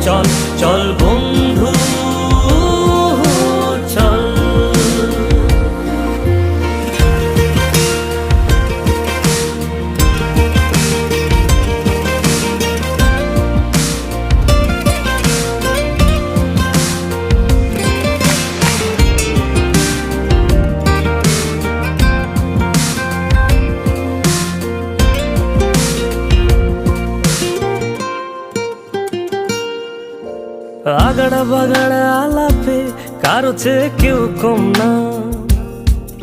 চল চল বন্ধু চল। আগাড়া বাগাড়া আলাপে কারো চেয়ে কেউ কম না,